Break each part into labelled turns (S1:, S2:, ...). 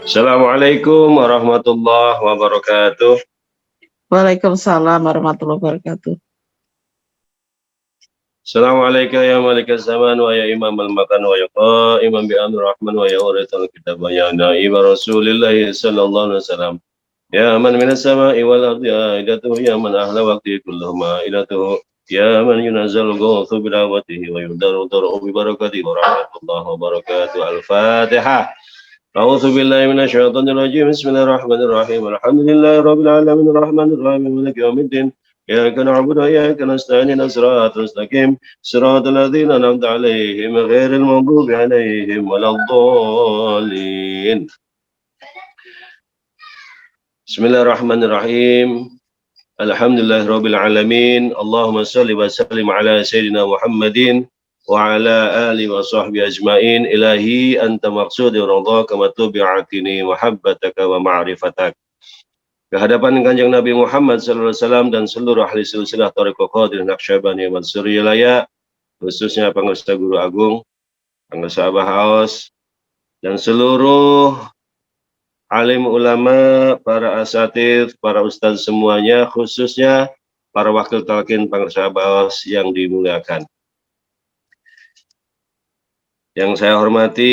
S1: Assalamualaikum warahmatullahi wabarakatuh.
S2: Waalaikumsalam warahmatullahi wabarakatuh.
S1: Assalamualaikum ya malikas zaman wa ya imam al-makan wa ya qaiman bi amri rahman wa ya urital kitab wa ya na'iba rasulillahi sallallahu alaihi wasallam. Ya man minas sama'i wal ardi aidatuhu ya man ahla waqti kulluhuma aidatuhu ya man yunazzalu ghawthu bi da'watihi wa yudaru daru bi barakatihi wa rahmatullahi wa barakatuh. Al-Fatihah. أعوذ بالله من الشيطان الرجيم بسم الله الرحمن الرحيم الحمد لله رب العالمين الرحمن الرحيم مالك يوم الدين إياك نعبد وإياك نستعين صراط مستقيم صراط الذين أنعمت عليهم غير المغضوب عليهم ولا الضالين بسم الله الرحمن الرحيم الحمد لله رب العالمين اللهم صل وسلم على سيدنا محمد wa ala alihi wa sahbihi ajmain ilahi anta maqsudi radhaka matubi'atini muhabbataka wa ma'rifatak kehadapan kanjeng Nabi Muhammad sallallahu alaihi wasallam dan seluruh ahli silsilah Thariqah Qadir Naqsyabani wal Suriyalaya, khususnya Pangursa Guru Agung, Pangursa Abah Aos, dan seluruh alim ulama, para asatidz, para ustadz semuanya, khususnya para wakil talqin Pangursa Abah Aos yang dimuliakan. Yang saya hormati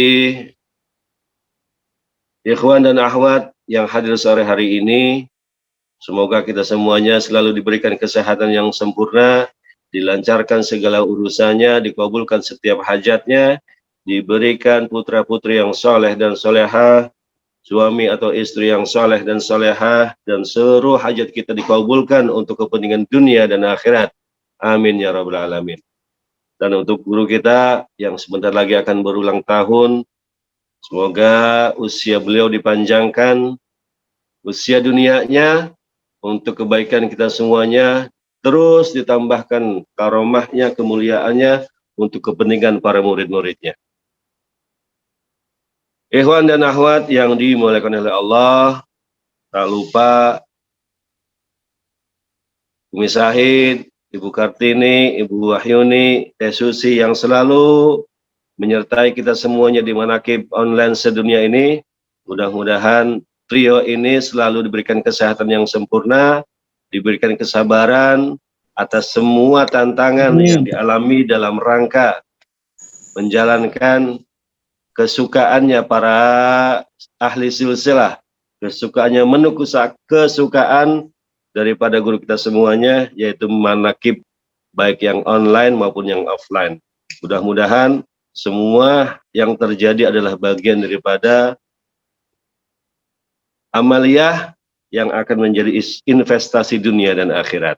S1: ikhwan dan akhwat yang hadir sore hari ini, semoga kita semuanya selalu diberikan kesehatan yang sempurna, dilancarkan segala urusannya, dikabulkan setiap hajatnya, diberikan putra-putri yang soleh dan solehah, suami atau istri yang soleh dan solehah, dan seluruh hajat kita dikabulkan untuk kepentingan dunia dan akhirat. Amin ya rabbal alamin. Dan untuk guru kita yang sebentar lagi akan berulang tahun, semoga usia beliau dipanjangkan, usia dunianya untuk kebaikan kita semuanya, terus ditambahkan karomahnya, kemuliaannya untuk kepentingan para murid-muridnya. Ikhwan dan akhwat yang dimuliakan oleh Allah, tak lupa Umi Syahid, Ibu Kartini, Ibu Wahyuni, Teh Susi yang selalu menyertai kita semuanya di manaqib online sedunia ini. Mudah-mudahan trio ini selalu diberikan kesehatan yang sempurna, diberikan kesabaran atas semua tantangan yang dialami dalam rangka menjalankan kesukaannya para ahli silsilah, kesukaannya kesukaan daripada guru kita semuanya, yaitu manaqib baik yang online maupun yang offline. Mudah-mudahan semua yang terjadi adalah bagian daripada amaliyah yang akan menjadi investasi dunia dan akhirat.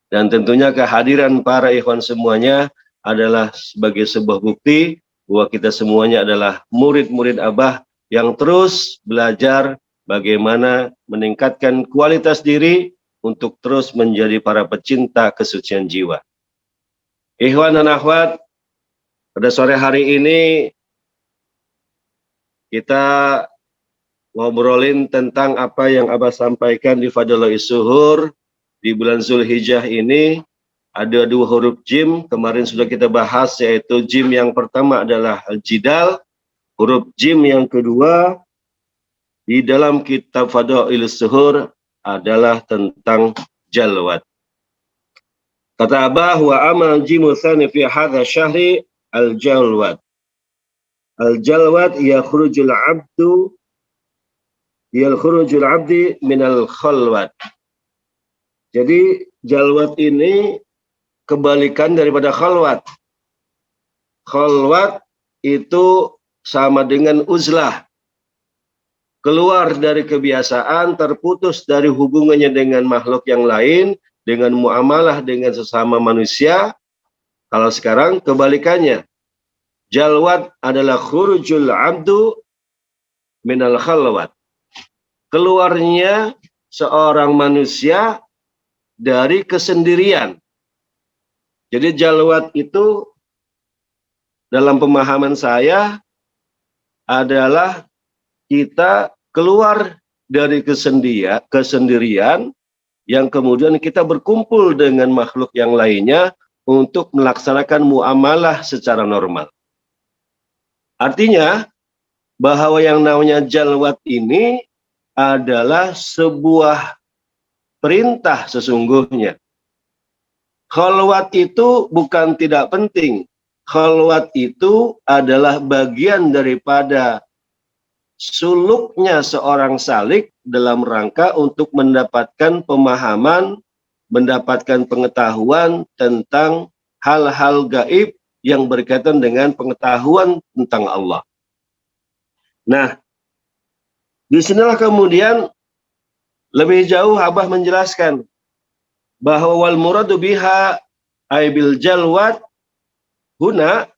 S1: Dan tentunya kehadiran para ikhwan semuanya adalah sebagai sebuah bukti bahwa kita semuanya adalah murid-murid Abah yang terus belajar bagaimana meningkatkan kualitas diri untuk terus menjadi para pecinta kesucian jiwa. Ikhwan dan akhwat, pada sore hari ini kita ngobrolin tentang apa yang Abah sampaikan di Fadlul Suhur di bulan Zulhijjah ini. Ada dua huruf jim, kemarin sudah kita bahas, yaitu jim yang pertama adalah al-jidal, huruf jim yang kedua di dalam kitab Fadlul Suhur adalah tentang jalwat. Kata Abah, wa amal jimu tsani fi hadha syahri al-jalwat. Al-jalwat yakhrujul abdi minal khalwat. Jadi jalwat ini kebalikan daripada khalwat. Khalwat itu sama dengan uzlah. Keluar dari kebiasaan, terputus dari hubungannya dengan makhluk yang lain, dengan muamalah dengan sesama manusia. Kalau sekarang kebalikannya. Jalwat adalah khurujul abdu minal khalwat. Keluarnya seorang manusia dari kesendirian. Jadi jalwat itu dalam pemahaman saya adalah kita keluar dari kesendirian yang kemudian kita berkumpul dengan makhluk yang lainnya untuk melaksanakan muamalah secara normal. Artinya bahwa yang namanya jalwat ini adalah sebuah perintah sesungguhnya. Khalwat itu bukan tidak penting. Khalwat itu adalah bagian daripada suluknya seorang salik dalam rangka untuk mendapatkan pemahaman, mendapatkan pengetahuan tentang hal-hal gaib yang berkaitan dengan pengetahuan tentang Allah. Nah, disinilah kemudian lebih jauh Abah menjelaskan bahwa wal muradu biha ay bil jalwat huna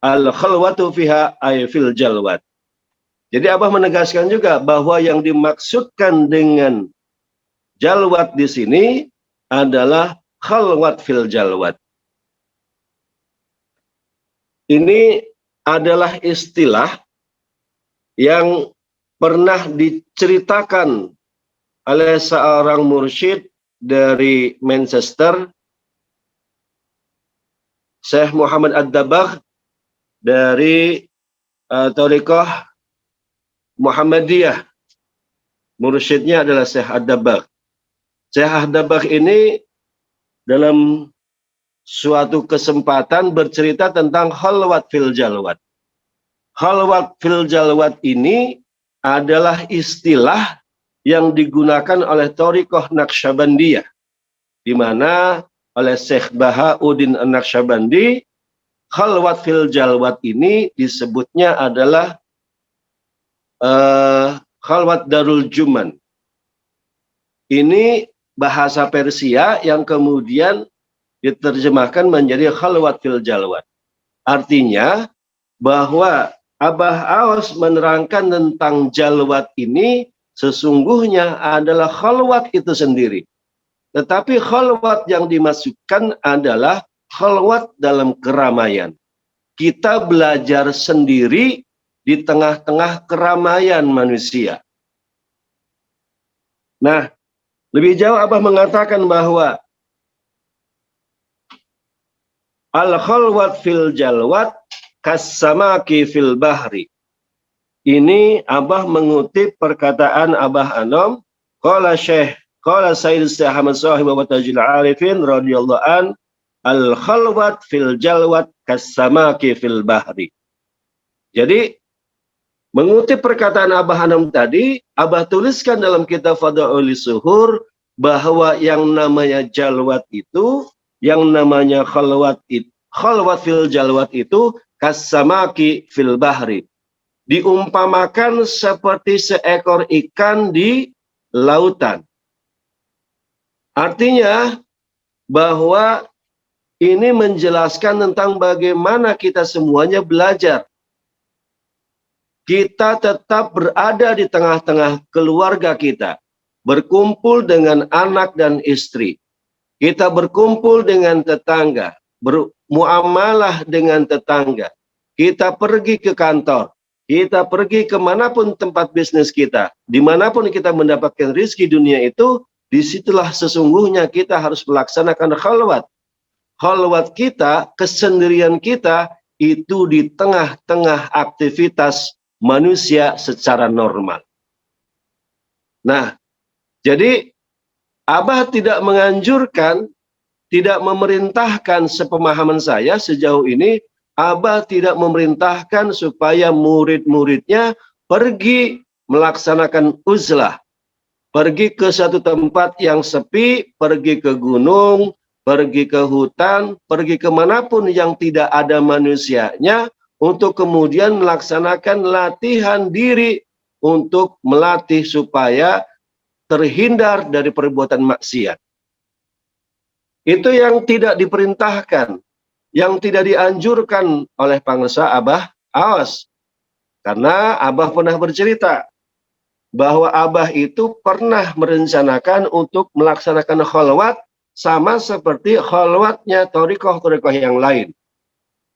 S1: al khalwatu fiha ay fil jalwat. Jadi Abah menegaskan juga bahwa yang dimaksudkan dengan jalwat di sini adalah khalwat fil jalwat. Ini adalah istilah yang pernah diceritakan oleh seorang mursyid dari Manchester, Syekh Muhammad Ad-Dabbagh dari Thariqah Muhammadiyah. Mursyidnya adalah Syekh Ad-Dabbagh. Syekh Ad-Dabbagh ini dalam suatu kesempatan bercerita tentang khalwat fil jalwat. Khalwat fil jalwat ini adalah istilah yang digunakan oleh Thariqah Naqsyabandiyah, di mana oleh Syekh Bahauddin An-Naqsyabandi, khalwat fil jalwat ini disebutnya adalah khalwat darul juman. Ini bahasa Persia yang kemudian diterjemahkan menjadi khalwat fil jalwat. Artinya bahwa Abah Aos menerangkan tentang jalwat ini sesungguhnya adalah khalwat itu sendiri. Tetapi khalwat yang dimasukkan adalah khalwat dalam keramaian. Kita belajar sendiri di tengah-tengah keramaian manusia. Nah, lebih jauh Abah mengatakan bahwa al-khalwat fil jalwat kas-samaki fil bahri. Ini Abah mengutip perkataan Abah Anom, qala Sayyid Syekh Ahmad Shahib wa Tajil Arifin radhiyallahu an, al-khalwat fil jalwat kas-samaki fil bahri. Jadi mengutip perkataan Abah Anom tadi, Abah tuliskan dalam kitab Fadauli Suhur bahwa yang namanya jalwat itu, yang namanya khalwat fil jalwat itu kas-samaki fil bahri. Diumpamakan seperti seekor ikan di lautan. Artinya bahwa ini menjelaskan tentang bagaimana kita semuanya belajar. Kita tetap berada di tengah-tengah keluarga kita, berkumpul dengan anak dan istri. Kita berkumpul dengan tetangga, bermuamalah dengan tetangga. Kita pergi ke kantor. Kita pergi kemanapun tempat bisnis kita, dimanapun kita mendapatkan rezeki dunia itu, disitulah sesungguhnya kita harus melaksanakan khalwat. Khalwat kita, kesendirian kita, itu di tengah-tengah aktivitas manusia secara normal. Nah, jadi Abah tidak menganjurkan, tidak memerintahkan sepemahaman saya sejauh ini, Abah tidak memerintahkan supaya murid-muridnya pergi melaksanakan uzlah. Pergi ke satu tempat yang sepi, pergi ke gunung, pergi ke hutan, pergi kemanapun yang tidak ada manusianya, untuk kemudian melaksanakan latihan diri untuk melatih supaya terhindar dari perbuatan maksiat. Itu yang tidak diperintahkan, yang tidak dianjurkan oleh pangusaha Abah Aos. Karena Abah pernah bercerita bahwa Abah itu pernah merencanakan untuk melaksanakan khalwat sama seperti khalwatnya thariqah-thariqah yang lain.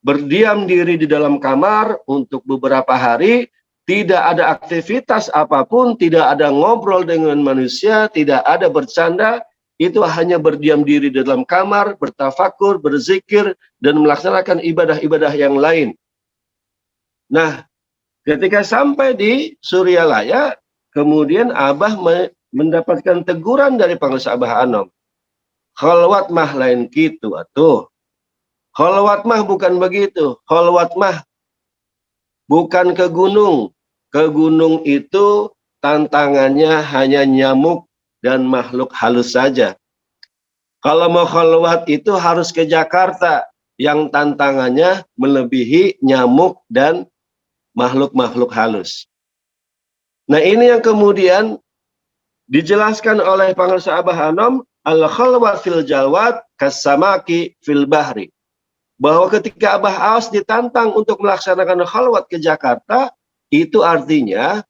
S1: Berdiam diri di dalam kamar untuk beberapa hari, tidak ada aktivitas apapun, tidak ada ngobrol dengan manusia, tidak ada bercanda, itu hanya berdiam diri di dalam kamar, bertafakur, berzikir, dan melaksanakan ibadah-ibadah yang lain. Nah, Ketika sampai di Suryalaya, kemudian Abah mendapatkan teguran dari Pangeran Abah Anom. Kholwat mah lain gitu atuh. Kholwat mah bukan begitu. Kholwat mah bukan ke gunung. Ke gunung itu tantangannya hanya nyamuk dan makhluk halus saja. Kalau mau kholwat itu harus ke Jakarta yang tantangannya melebihi nyamuk dan makhluk-makhluk halus. Nah, ini yang kemudian dijelaskan oleh Pangeran Abah Anom, al-khalwat fil jalwat kasamaki fil bahri. Bahwa ketika Abah Aos ditantang untuk melaksanakan khalwat ke Jakarta, itu artinya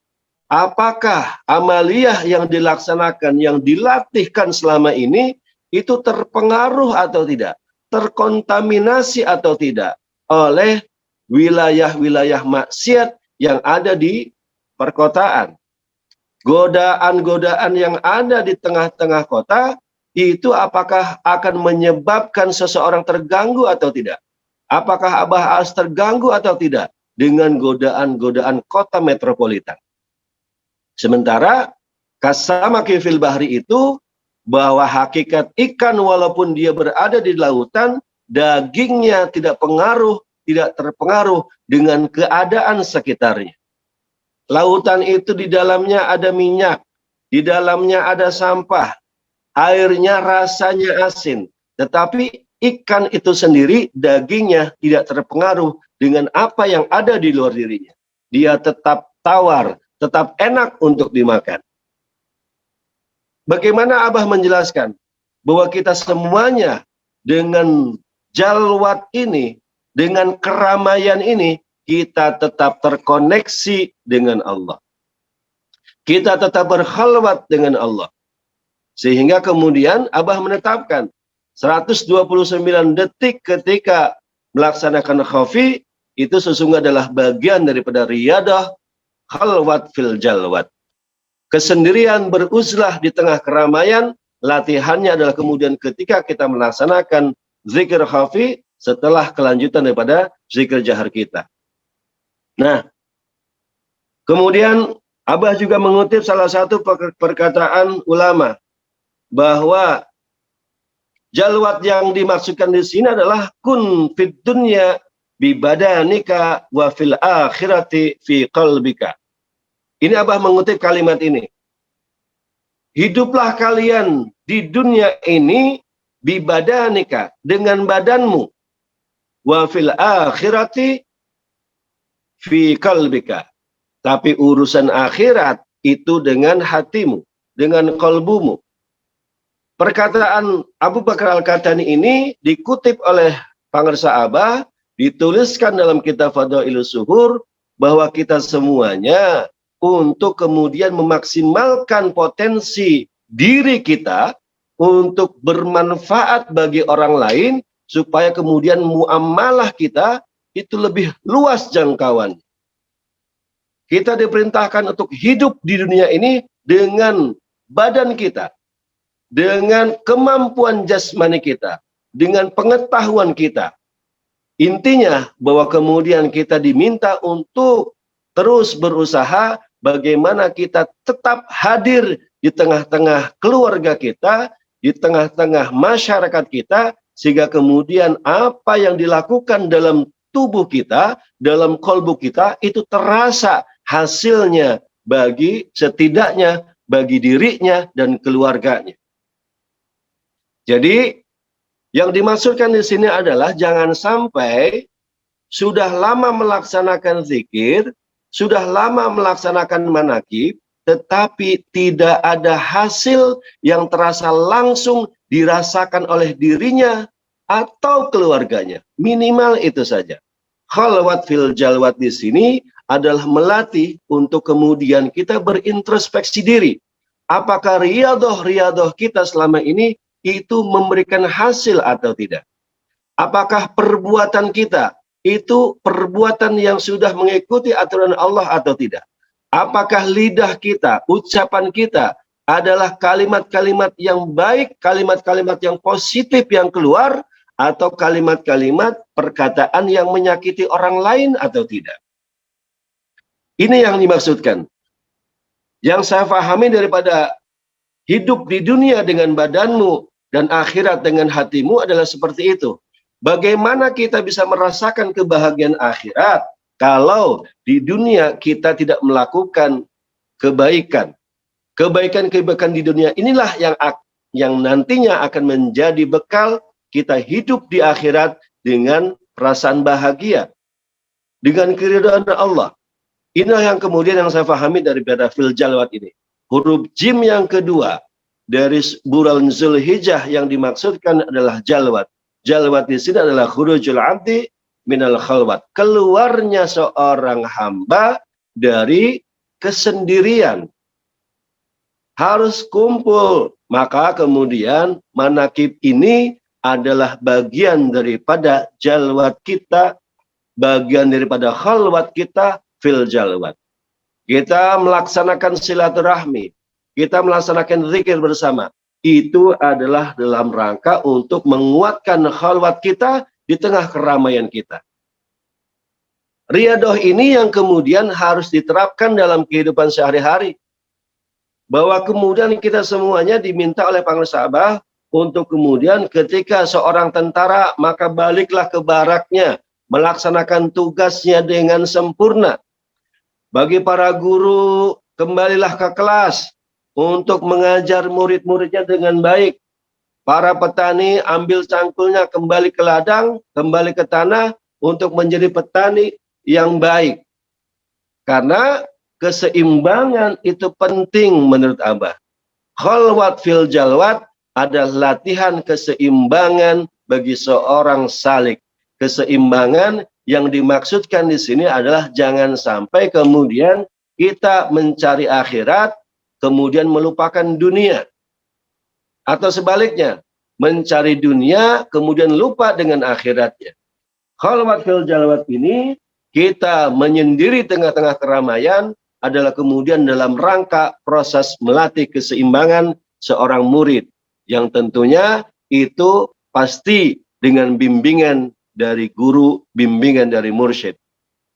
S1: apakah amaliyah yang dilaksanakan, yang dilatihkan selama ini, itu terpengaruh atau tidak, terkontaminasi atau tidak oleh wilayah-wilayah maksiat yang ada di perkotaan. Godaan-godaan yang ada di tengah-tengah kota, itu apakah akan menyebabkan seseorang terganggu atau tidak? Apakah Abah As terganggu atau tidak dengan godaan-godaan kota metropolitan? Sementara kasamaki fil bahri itu bahwa hakikat ikan walaupun dia berada di lautan, dagingnya tidak terpengaruh dengan keadaan sekitarnya. Lautan itu di dalamnya ada minyak, di dalamnya ada sampah, airnya rasanya asin, tetapi ikan itu sendiri dagingnya tidak terpengaruh dengan apa yang ada di luar dirinya. Dia tetap tawar, tetap enak untuk dimakan. Bagaimana Abah menjelaskan bahwa kita semuanya dengan jalwat ini, dengan keramaian ini, kita tetap terkoneksi dengan Allah. Kita tetap berkhalwat dengan Allah. Sehingga kemudian Abah menetapkan 129 detik ketika melaksanakan khafi, itu sesungguhnya adalah bagian daripada riyadah khalwat fil jalwat. Kesendirian beruzlah di tengah keramaian, latihannya adalah kemudian ketika kita melaksanakan zikir khafi setelah kelanjutan daripada zikir jahar kita. Nah, kemudian Abah juga mengutip salah satu perkataan ulama bahwa jalwat yang dimaksudkan di sini adalah kun fid dunya bi badanika wa fil akhirati fi qalbika. Ini Abah mengutip kalimat ini. Hiduplah kalian di dunia ini bi badanika, dengan badanmu, wa fil akhirati fi qalbika. Tapi urusan akhirat itu dengan hatimu, dengan kalbumu. Perkataan Abu Bakar Al-Qadani ini dikutip oleh Pangersa Abah, dituliskan dalam kitab Fadailus Zuhur, bahwa kita semuanya untuk kemudian memaksimalkan potensi diri kita untuk bermanfaat bagi orang lain, supaya kemudian muamalah kita itu lebih luas jangkauan. Kita diperintahkan untuk hidup di dunia ini dengan badan kita, dengan kemampuan jasmani kita, dengan pengetahuan kita. Intinya bahwa kemudian kita diminta untuk terus berusaha bagaimana kita tetap hadir di tengah-tengah keluarga kita, di tengah-tengah masyarakat kita, sehingga kemudian apa yang dilakukan dalam tubuh kita, dalam kolbu kita, itu terasa hasilnya setidaknya bagi dirinya dan keluarganya. Jadi yang dimaksudkan di sini adalah jangan sampai sudah lama melaksanakan zikir, sudah lama melaksanakan manakib, tetapi tidak ada hasil yang terasa langsung dirasakan oleh dirinya atau keluarganya. Minimal itu saja. Khalwat fil jalwat di sini adalah melatih untuk kemudian kita berintrospeksi diri. Apakah riyadoh kita selama ini itu memberikan hasil atau tidak? Apakah perbuatan kita itu perbuatan yang sudah mengikuti aturan Allah atau tidak? Apakah lidah kita, ucapan kita adalah kalimat-kalimat yang baik, kalimat-kalimat yang positif yang keluar, atau kalimat-kalimat perkataan yang menyakiti orang lain atau tidak? Ini yang dimaksudkan. Yang saya pahami daripada hidup di dunia dengan badanmu dan akhirat dengan hatimu adalah seperti itu. Bagaimana kita bisa merasakan kebahagiaan akhirat kalau di dunia kita tidak melakukan kebaikan. Kebaikan-kebaikan di dunia inilah yang nantinya akan menjadi bekal kita hidup di akhirat dengan perasaan bahagia, dengan keridhaan Allah. Inilah yang kemudian yang saya pahami daripada fil jalwat ini. Huruf jim yang kedua dari bulan Zulhijjah yang dimaksudkan adalah jalwat. Jalwat di sini adalah khurujul abdi minal khalwat. Keluarnya seorang hamba dari kesendirian. Harus kumpul. Maka kemudian manakib ini adalah bagian daripada jalwat kita, bagian daripada khalwat kita fil jalwat. Kita melaksanakan silaturahmi, kita melaksanakan zikir bersama. Itu adalah dalam rangka untuk menguatkan khalwat kita di tengah keramaian kita. Riyadoh ini yang kemudian harus diterapkan dalam kehidupan sehari-hari. Bahwa kemudian kita semuanya diminta oleh Pangeran Sahabah untuk kemudian ketika seorang tentara maka baliklah ke baraknya, melaksanakan tugasnya dengan sempurna. Bagi para guru, kembalilah ke kelas untuk mengajar murid-muridnya dengan baik. Para petani ambil cangkulnya kembali ke ladang, kembali ke tanah untuk menjadi petani yang baik. Karena keseimbangan itu penting menurut Abah. Khalwat fil jalwat adalah latihan keseimbangan bagi seorang salik. Keseimbangan yang dimaksudkan di sini adalah jangan sampai kemudian kita mencari akhirat, kemudian melupakan dunia. Atau sebaliknya, mencari dunia, kemudian lupa dengan akhiratnya. Khalwat fil jalwat ini, kita menyendiri tengah-tengah keramaian, adalah kemudian dalam rangka proses melatih keseimbangan seorang murid. Yang tentunya itu pasti dengan bimbingan dari guru, bimbingan dari mursyid.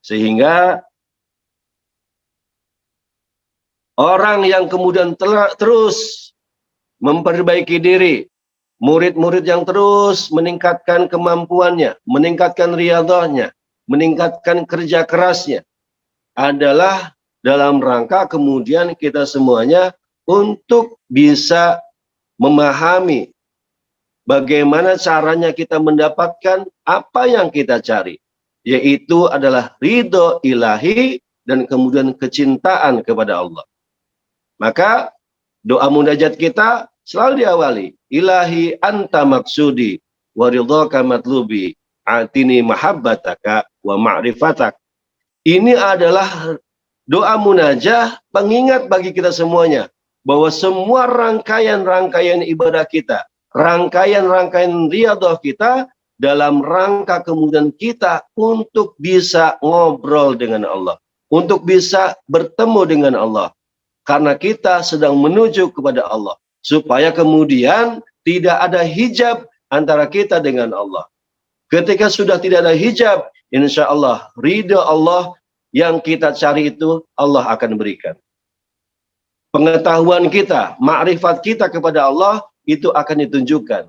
S1: Sehingga orang yang kemudian terus memperbaiki diri, murid-murid yang terus meningkatkan kemampuannya, meningkatkan riyadhahnya, meningkatkan kerja kerasnya, adalah dalam rangka kemudian kita semuanya untuk bisa memahami bagaimana caranya kita mendapatkan apa yang kita cari, yaitu adalah ridho ilahi dan kemudian kecintaan kepada Allah. Maka doa munajat kita selalu diawali, ilahi anta maksudi wa ridhaka matlubi atini mahabbataka wa ma'rifatak. Ini adalah doa munajah pengingat bagi kita semuanya bahwa semua rangkaian-rangkaian ibadah kita, rangkaian-rangkaian riyadhah kita dalam rangka kemudian kita untuk bisa ngobrol dengan Allah, untuk bisa bertemu dengan Allah. Karena kita sedang menuju kepada Allah, supaya kemudian tidak ada hijab antara kita dengan Allah. Ketika sudah tidak ada hijab, insya Allah ridha Allah yang kita cari itu Allah akan berikan. Pengetahuan kita, makrifat kita kepada Allah itu akan ditunjukkan.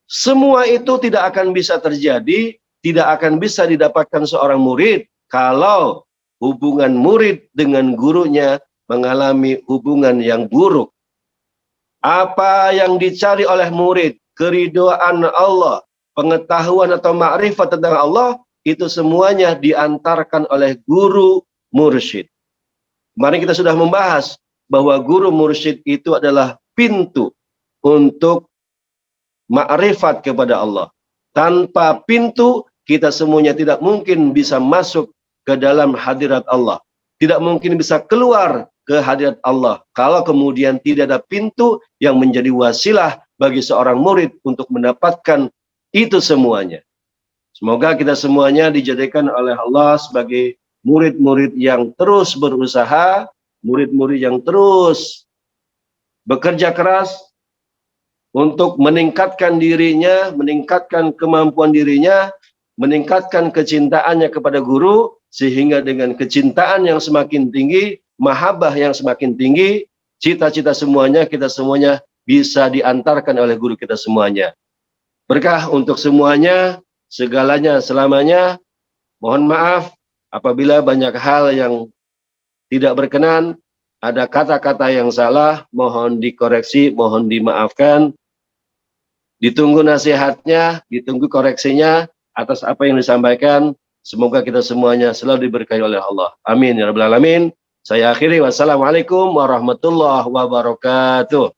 S1: Semua itu tidak akan bisa terjadi, tidak akan bisa didapatkan seorang murid kalau hubungan murid dengan gurunya mengalami hubungan yang buruk. Apa yang dicari oleh murid, keridhaan Allah, pengetahuan atau makrifat tentang Allah, itu semuanya diantarkan oleh guru mursyid. Kemarin kita sudah membahas bahwa guru mursyid itu adalah pintu untuk makrifat kepada Allah. Tanpa pintu, kita semuanya tidak mungkin bisa masuk ke dalam hadirat Allah. Tidak mungkin bisa keluar ke hadirat Allah kalau kemudian tidak ada pintu yang menjadi wasilah bagi seorang murid untuk mendapatkan itu semuanya. Semoga kita semuanya dijadikan oleh Allah sebagai murid-murid yang terus berusaha, murid-murid yang terus bekerja keras untuk meningkatkan dirinya, meningkatkan kemampuan dirinya, meningkatkan kecintaannya kepada guru, sehingga dengan kecintaan yang semakin tinggi, mahabbah yang semakin tinggi, cita-cita semuanya, kita semuanya bisa diantarkan oleh guru kita semuanya. Berkah untuk semuanya, segalanya, selamanya. Mohon maaf apabila banyak hal yang tidak berkenan, ada kata-kata yang salah, mohon dikoreksi, mohon dimaafkan. Ditunggu nasihatnya, ditunggu koreksinya atas apa yang disampaikan. Semoga kita semuanya selalu diberkahi oleh Allah. Amin ya rabbal alamin. Saya akhiri, wassalamualaikum warahmatullahi wabarakatuh.